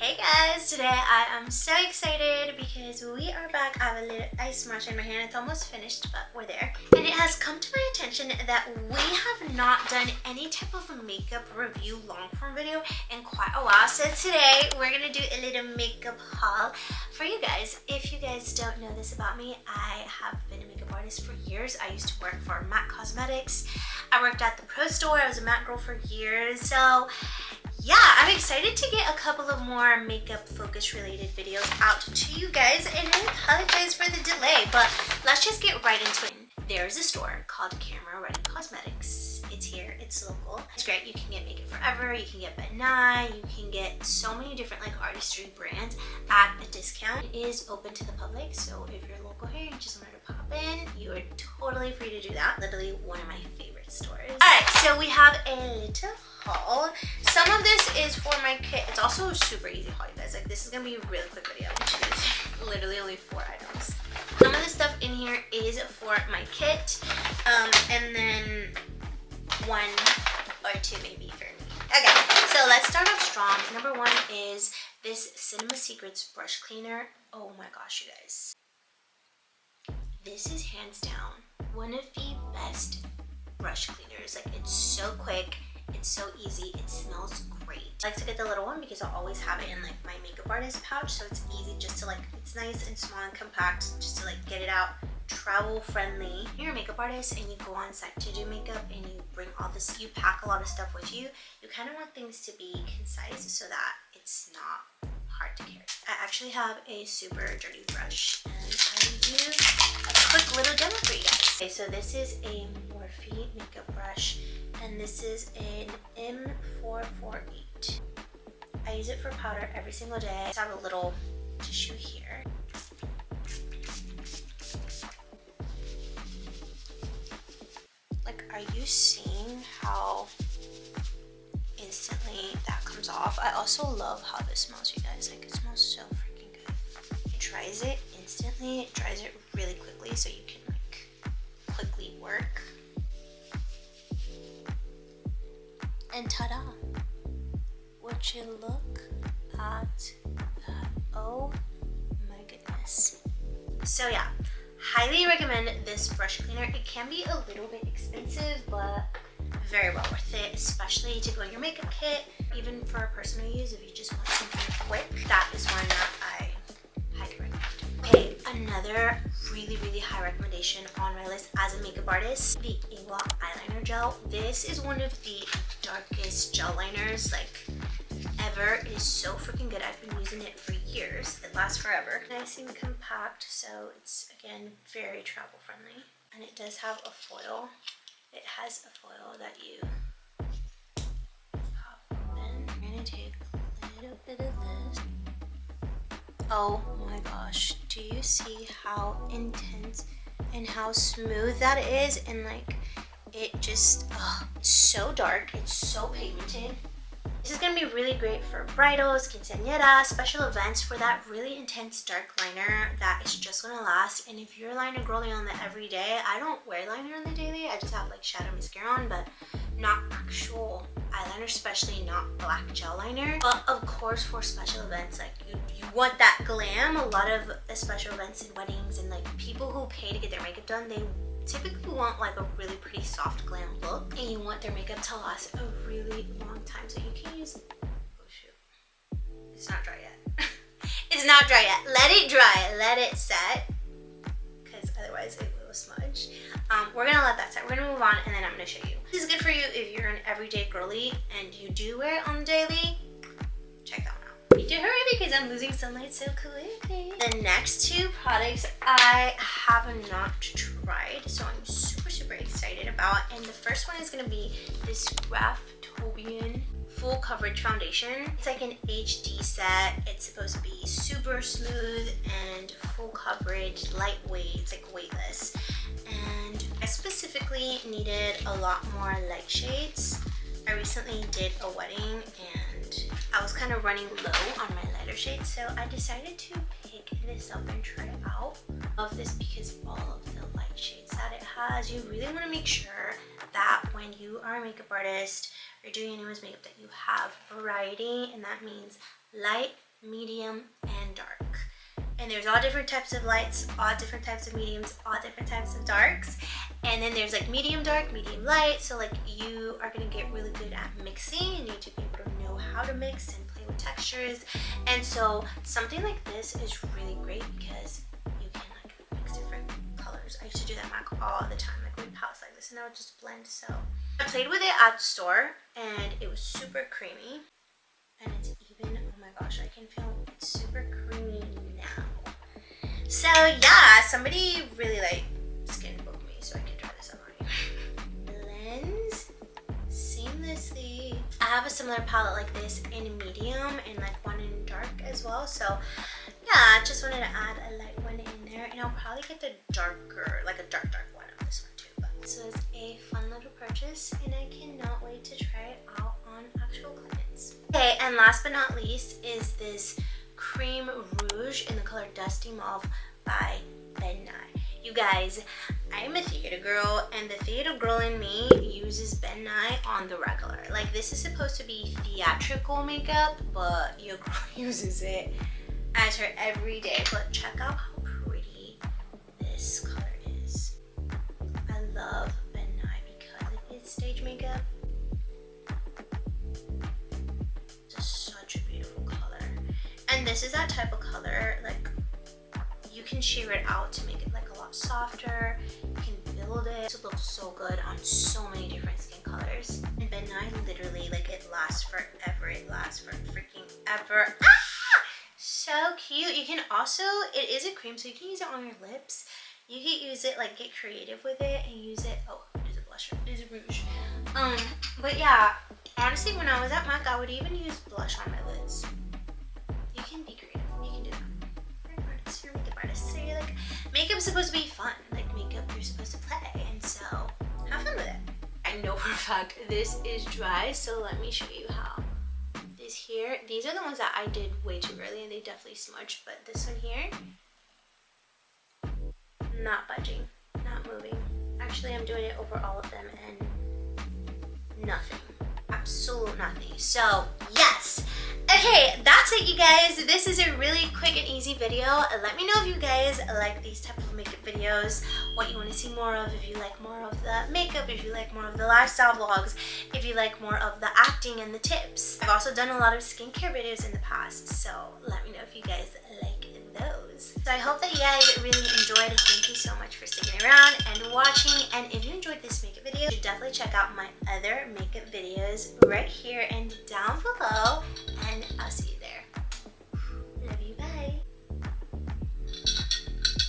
Hey guys, today I am so excited because we are back. I have a little ice match in my hand. It's almost finished, but we're there. And it has come to my attention that we have not done any type of makeup review long form video in quite a while. So today we're gonna do a little makeup haul for you guys. If you guys don't know this about me, I have been a makeup artist for years. I used to work for MAC Cosmetics. I worked at the pro store. I was a MAC girl for years. So yeah, I'm excited to get a couple of more makeup focus related videos out to you guys, and I apologize for the delay, but let's just get right into it. There's a store called Camera Ready Cosmetics. It's here, it's local. It's great. You can get Makeup Forever, you can get Banai, you can get so many different like artistry brands at a discount. It is open to the public, so if you're local here, you just wanted to pop in, you are totally free to do that. Literally one of my favorite stores. Alright, so we have a little haul. Some of this is for my kit. It's also a super easy haul, you guys. Like, this is gonna be a really quick video, which is literally only 4 items. Some of the stuff in here is for my kit, and then 1 or 2 maybe for me. Okay, so let's start off strong. Number 1 is this Cinema Secrets brush cleaner. Oh my gosh, you guys. This is hands down one of the best brush cleaners. Like, it's so quick. It's so easy. It smells great. I like to get the little one because I'll always have it in like my makeup artist pouch, so it's easy just to like, it's nice and small and compact just to like get it out. Travel friendly. You're a makeup artist and you go on set to do makeup and you bring all this, you pack a lot of stuff with you. You kind of want things to be concise so that it's not hard to carry. I actually have a super dirty brush and I will do a quick little demo for you guys. Okay, so this is a Morphe makeup brush, and this is an M448. I use it for powder every single day. I just have a little tissue here. Like, are you seeing how instantly that comes off? I also love how this smells, you guys. Like, it smells so freaking good. It dries it instantly. It dries it really quickly so you can like quickly work. And ta-da! Would you look at that? Oh my goodness. So yeah, highly recommend this brush cleaner. It can be a little bit expensive, but very well worth it, especially to go in your makeup kit, even for personal use if you just want something quick. That is one that I highly recommend. Okay, another really high recommendation on my list as a makeup artist, the Awa eyeliner gel. This is one of the darkest gel liners like ever. It is so freaking good. I've been using it for years. It lasts forever. Nice and compact, so it's again very travel friendly. And it does have a foil. It has a foil that you pop open. I'm gonna take a little bit of this. Oh my gosh, do you see how intense and how smooth that is? And like, it just, it's so dark, it's so pigmented. This is gonna be really great for bridals, quinceañeras, special events, for that really intense dark liner that is just gonna last. And if you're a liner girly on the everyday, I don't wear liner on the daily, I just have like shadow mascara on, but not actual eyeliner, especially not black gel liner. But of course for special events, like you want that glam. A lot of the special events and weddings and like people who pay to get their makeup done, they typically want like a really pretty soft glam look, and you want their makeup to last a really long time. So you can use, oh shoot, it's not dry yet. It's not dry yet. Let it dry, let it set, because otherwise it will smudge. We're gonna let that set. We're gonna move on, and then I'm gonna show you. This is good for you if you're an everyday girly and you do wear it on the daily. Check that one out. Need to hurry because I'm losing sunlight so quickly. The next 2 products I have not tried, so I'm super excited about. And the first one is gonna be this Graftobian full coverage foundation. It's like an HD set. It's supposed to be super smooth and full coverage, lightweight. It's like weightless. And I specifically needed a lot more light shades. I recently did a wedding and I was kind of running low on my lighter shades, so I decided to pick this up and try it out. I love this because of all of the light shades that it has. You really want to make sure that when you are a makeup artist or doing anyone's makeup that you have variety, and that means light, medium, and dark. And there's all different types of lights, all different types of mediums, all different types of darks. And then there's like medium dark, medium light. So like you are gonna get really good at mixing. You need to be able to know how to mix and play with textures. And so something like this is really great because you can like mix different colors. I used to do that MAC all the time, like with palettes like this, and I would just blend. So I played with it at the store and it was super creamy. And it's even, oh my gosh, I can feel it's super creamy now. So yeah, somebody really like skin booked me so I can try this on you. Blend seamlessly. I have a similar palette like this in medium and like one in dark as well. So yeah, I just wanted to add a light one in there, and I'll probably get the darker, like a dark one of this one too. But this was a fun little purchase and I cannot wait to try it out on actual clients. Okay, and last but not least is this cream rouge in the color Dusty Mauve by Ben Nye. You guys, I'm a theater girl, and the theater girl in me uses Ben Nye on the regular. Like, this is supposed to be theatrical makeup, but your girl uses it as her everyday. But check out how pretty this color is. I love Ben Nye because it is stage makeup. Such a beautiful color, and this is that type of color, like you can sheer it out to make it like a lot softer. You can build it to look so good on so many different skin colors. And Ben Nye literally, like, it lasts forever. It lasts for freaking ever. Ah! So cute. You can also, it is a cream, so you can use it on your lips. You can use it, like, get creative with it and use it. Oh, it is a blusher. It is a rouge. But yeah, honestly, when I was at MAC, I would even use blush on my lids. You can be creative. You can do that. You're an artist. You're a makeup artist. So you're like, makeup's supposed to be fun. Like, makeup, you're supposed to play. And so, have fun with it. I know for a fact this is dry, so let me show you how. This here, these are the ones that I did way too early, and they definitely smudged. But this one here, not budging, not moving. Actually, I'm doing it over all of them, and nothing. Absolute nothing. So yes. Okay, that's it, you guys. This is a really quick and easy video. Let me know if you guys like these type of makeup videos, what you want to see more of, if you like more of the makeup, if you like more of the lifestyle vlogs, if you like more of the acting and the tips. I've also done a lot of skincare videos in the past, so let me know if you guys like those. So I hope that you guys really enjoyed. Thank you so much for sticking around and watching, and if you enjoyed this makeup video, you should definitely check out my